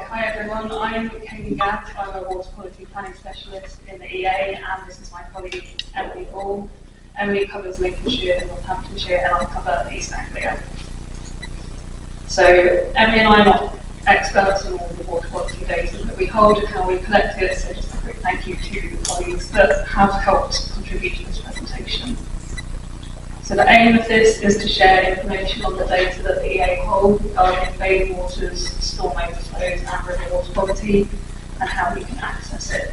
Hi everyone, I'm Kayleigh Gadd. I'm a water quality planning specialist in the EA, and this is my colleague Emily Ball. Emily covers Lincolnshire and Northamptonshire, and I cover East Anglia. So Emily and I are not experts in all the water quality data that we hold and how we collect it, so just a quick thank you to the colleagues that have helped contribute to this presentation. So the aim of this is to share information on the data that the EA hold regarding bathing waters, storm overflows and river water quality, and how we can access it.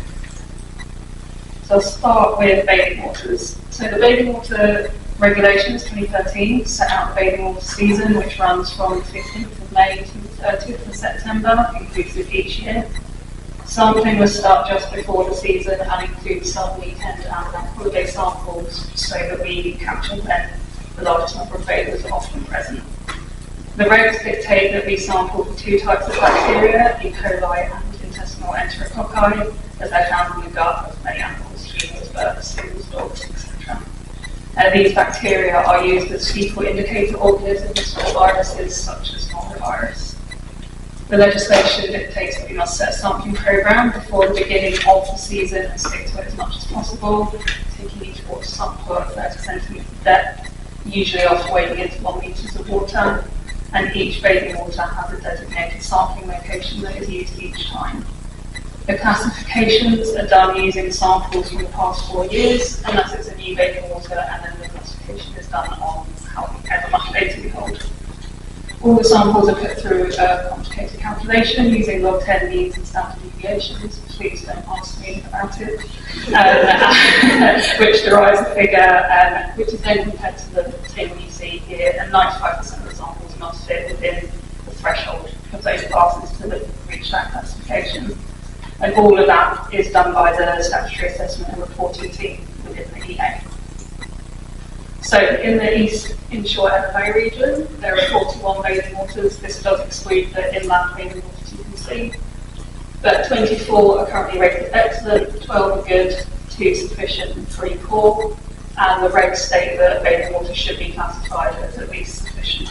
So I'll start with bathing waters. So the bathing water regulations 2013 set out the bathing water season, which runs from the 15th of May to the 30th of September, inclusive each year. Sampling will start just before the season and include some weekend and bank holiday samples so that we capture when the largest number of bathers are often present. The regs dictate that we sample for two types of bacteria, E. coli and intestinal enterococci, as they're found in the gut of many animals, humans, birds, seals, dogs, etc. These bacteria are used as fecal indicator organisms for viruses such as norovirus. The legislation dictates that we must set a sampling programme before the beginning of the season and stick to it as much as possible, taking each water sample at 30 centimetres depth, usually after wading into 1 metre of water, and each bathing water has a designated sampling location that is used each time. The classifications are done using samples from the past 4 years, unless it's a new bathing water, and then the classification is done on however much data we hold. All the samples are put through a complicated calculation using log 10 means and standard deviations. Please don't ask me about it. Which derives a figure which is then compared to the table you see here, and 95% of the samples must fit within the threshold of those classes to reach that classification. And all of that is done by the statutory assessment and reporting team within the EA. So in the East Inshore FMO region, there are 41 bathing waters. This does exclude the inland bathing waters you can see. But 24 are currently rated excellent, 12 are good, 2 sufficient and 3 poor. And the regs state that bathing water should be classified as at least sufficient.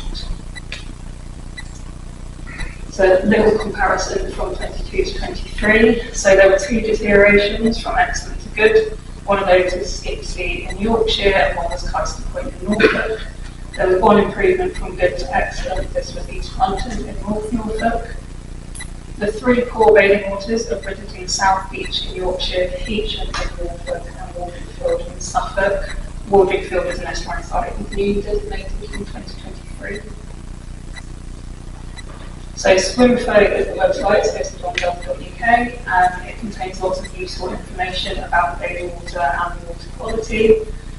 So a little comparison from 22 to 23. So there were 2 deteriorations from excellent to good. One of those is Skipsea in Yorkshire and one was Cyston Point in Norfolk. There was 1 improvement from good to excellent. This was East London in North Norfolk. The 3 poor bathing waters are Bridgeton South Beach in Yorkshire, Heacham in Norfolk and Waldringfield in Suffolk. Waldringfield is an estuarine site with new designated in 2023. So SwimFo is the website, so it's hosted.gov.uk, and it contains lots of useful information about the bathing water and the water quality.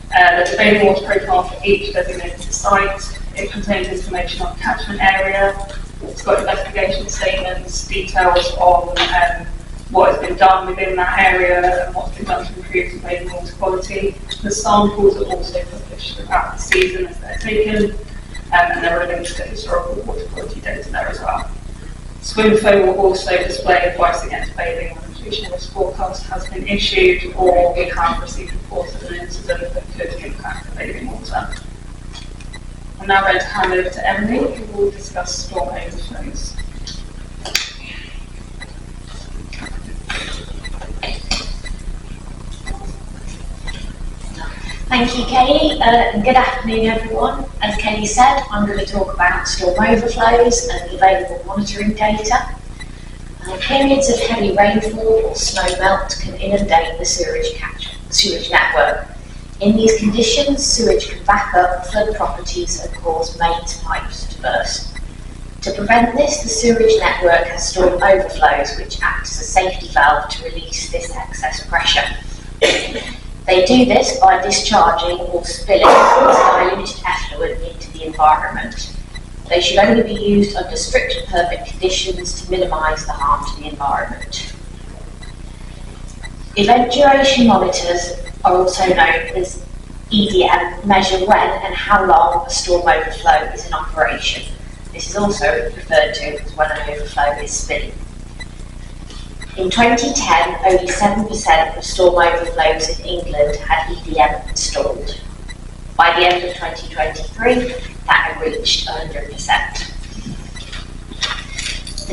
There's a bathing water profile for each designated site. It contains information on catchment area. It's got investigation statements, details on what has been done within that area and what's been done to improve the bathing water quality. The samples are also published throughout the season as they're taken. And there are links to historical water quality data there as well. SwimFo will also display advice against bathing when a pollution risk forecast has been issued or we have received reports of an incident that could impact the bathing water. I'm now going to hand over to Emily, who will discuss storm overflows. Thank you, Kayleigh. Good afternoon, everyone. As Kayleigh said, I'm going to talk about storm overflows and the available monitoring data. Periods of heavy rainfall or snow melt can inundate the sewage network. In these conditions, sewage can back up, flood properties and cause mains pipes to burst. To prevent this, the sewage network has storm overflows, which act as a safety valve to release this excess pressure. They do this by discharging or spilling diluted effluent into the environment. They should only be used under strict and perfect conditions to minimise the harm to the environment. Event duration monitors are also known as EDM, measure when and how long a storm overflow is in operation. This is also referred to as when an overflow is spilling. In 2010, only 7% of storm overflows in England had EDM installed. By the end of 2023, that had reached 100%.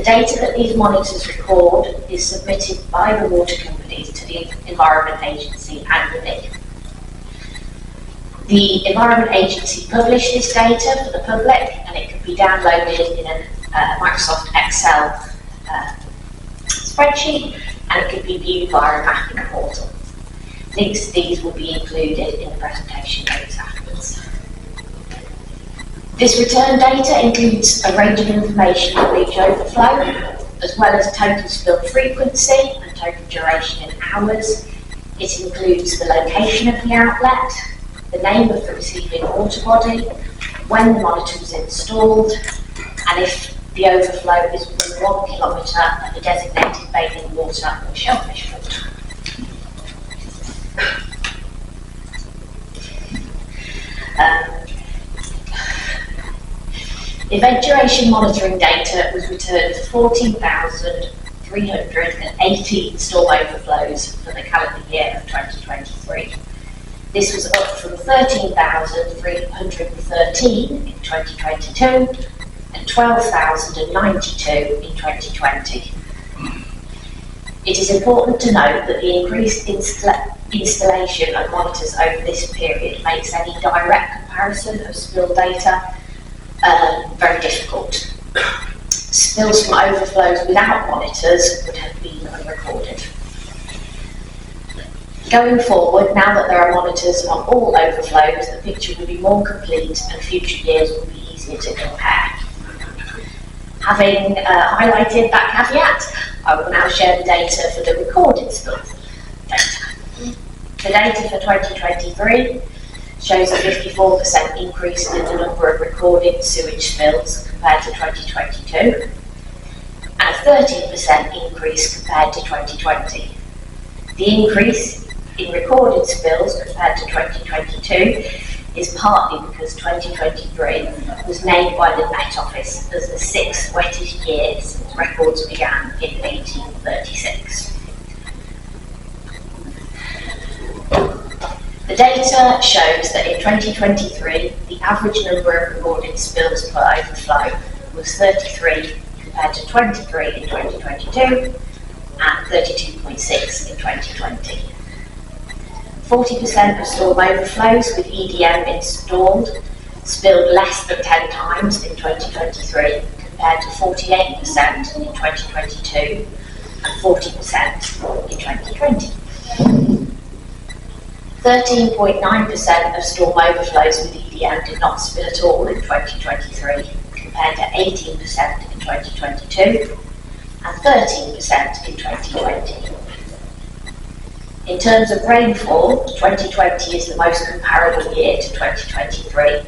The data that these monitors record is submitted by the water companies to the Environment Agency annually. The Environment Agency publishes this data for the public, and it can be downloaded in a Microsoft Excel spreadsheet, and it can be viewed via a mapping portal. Links to these will be included in the presentation notes afterwards. This return data includes a range of information on each overflow, as well as total spill frequency and total duration in hours. It includes the location of the outlet, the name of the receiving water body, when the monitor was installed, and if the overflow is within 1 kilometre of the designated bathing water or shellfish water. Event duration monitoring data was returned for 14,380 storm overflows for the calendar year of 2023. This was up from 13,313 in 2022 and 12,092 in 2020. It is important to note that the increased installation of monitors over this period makes any direct comparison of spill data very difficult. Spills from overflows without monitors would have been unrecorded. Going forward, now that there are monitors on all overflows, the picture will be more complete and future years will be easier to compare. Having highlighted that caveat, I will now share the data for the recorded spill data. The data for 2023 shows a 54% increase in the number of recorded sewage spills compared to 2022, and a 13% increase compared to 2020. The increase in recorded spills compared to 2022 is partly because 2023 was named by the Met Office as the 6th wettest year since records began in 1836. The data shows that in 2023, the average number of recorded spills per overflow was 33 compared to 23 in 2022 and 32.6 in 2020. 40% of storm overflows with EDM installed spilled less than 10 times in 2023 compared to 48% in 2022 and 40% in 2020. 13.9% of storm overflows with EDM did not spill at all in 2023 compared to 18% in 2022 and 13% in 2020. In terms of rainfall, 2020 is the most comparable year to 2023,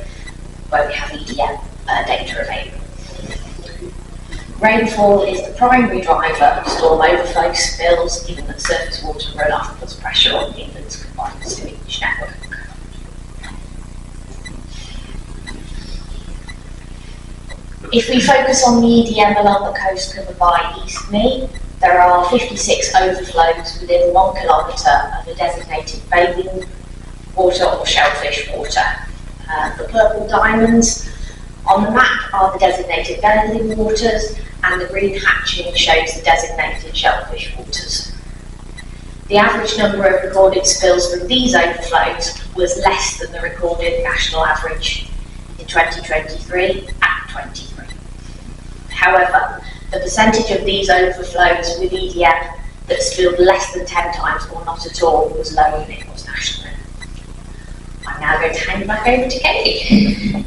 where we have EDM data available. Rainfall is the primary driver of storm overflow spills, given that surface water runoff puts pressure on England's combined sewage network. If we focus on the EDM along the coast covered by East Mee, there are 56 overflows within 1 kilometre of the designated bathing water or shellfish water. The purple diamonds on the map are the designated bathing waters, and the green hatching shows the designated shellfish waters. The average number of recorded spills from these overflows was less than the recorded national average in 2023 at 23. However, the percentage of these overflows with EDM that spilled less than 10 times or not at all was lower than it was nationally. I'm now going to hand back over to Kayleigh.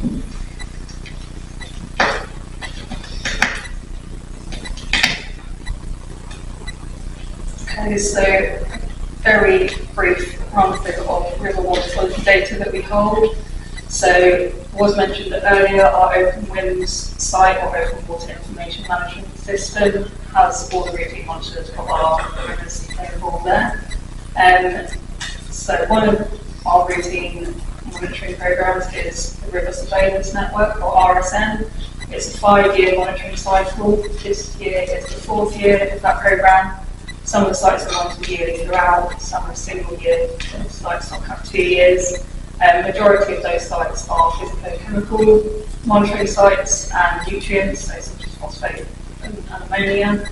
Okay, so very brief run through of river water quality data that we hold. So, was mentioned earlier, our Open Winds site or Open Water Information Management System has all the routine monitors for our rivers available there. So one of our routine monitoring programs is the River Surveillance Network, or RSN. It's a 5-year monitoring cycle. This year is the 4th year of that program. Some of the sites are monitored yearly throughout, some are single year, some sites don't have 2 years. Majority of those sites are physico-chemical monitoring sites and nutrients, so such as phosphate, and ammonia.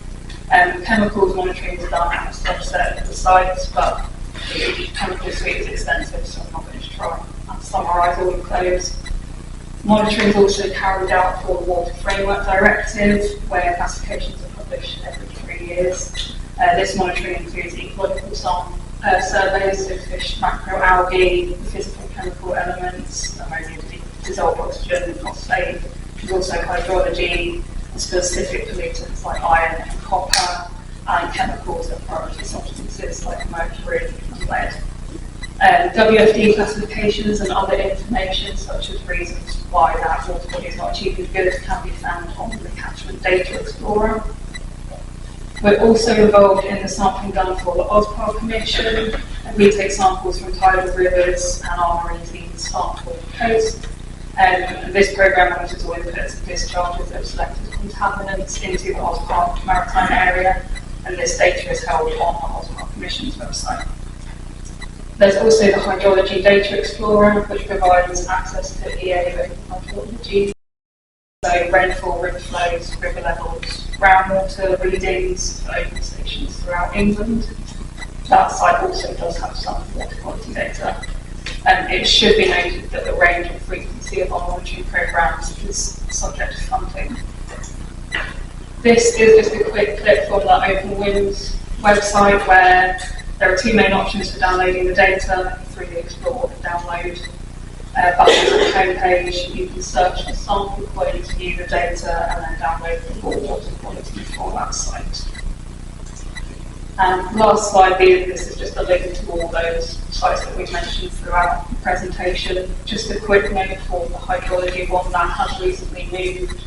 Chemicals monitoring is done at a subset of the sites, but the chemical suite is extensive, so I'm not going to try and summarise all of those. Monitoring is also carried out for the Water Framework Directive, where classifications are published every 3 years. This monitoring includes ecological surveys of fish, macroalgae, physical chemical elements, ammonia, dissolved oxygen, phosphate. There's also hydrology, and specific pollutants like iron and copper, and chemicals and priority substances like mercury and lead. WFD classifications and other information, such as reasons why that water body is not achieving good, can be found on the Catchment Data Explorer. We're also involved in the sampling done for the OSPAR Commission, and we take samples from tidal rivers and our marine teams sample the coast. This programme monitors all inputs and discharges of selected contaminants into the OSPAR maritime area, and this data is held on the OSPAR Commission's website. There's also the Hydrology Data Explorer, which provides access to EA hydrology, so rainfall, river flows, river levels, groundwater readings for open stations throughout England. That site also does have some water quality data. It should be noted that the range and frequency of our monitoring programmes is subject to funding. This is just a quick clip from the Open Winds website, where there are 2 main options for downloading the data through the Explore and Download buttons on the homepage. You can search for sample queries, view the data, and then download the full water quality for that site. And last slide, this is just a link to all those sites that we've mentioned throughout the presentation. Just a quick note for the hydrology one, that has recently moved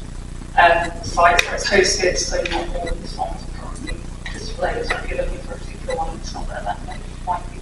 sites where it's hosted, so not all of the songs are currently displayed. So if you're looking for a particular one that's not there, that might be